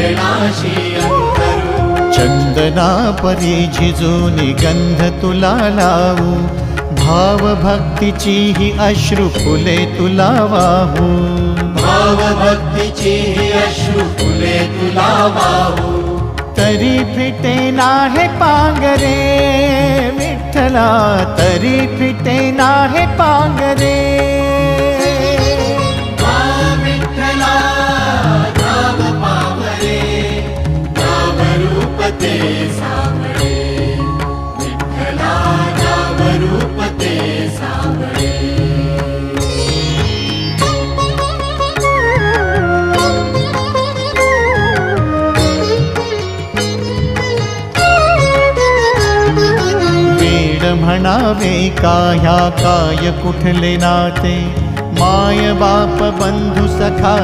चरणाशी अंतरू। चंदना परी झिजूनी गंध तुला लावू, भाव भक्तीची ही अश्रु फुले तुला वाहू। भाव भक्तीची ही अश्रु फुले तुला वाहू। तरी फिटे नाहे पांगरे विठ्ठला, तरी फिटे नाहे पांगरे। विठ्ठला नाम पावरे, नाम रूप ते सावळे। विठ्ठला नाम रूप ते सावळे। म्हणावे काह्या काय कुठले नाते, माय बाप बंधु सखा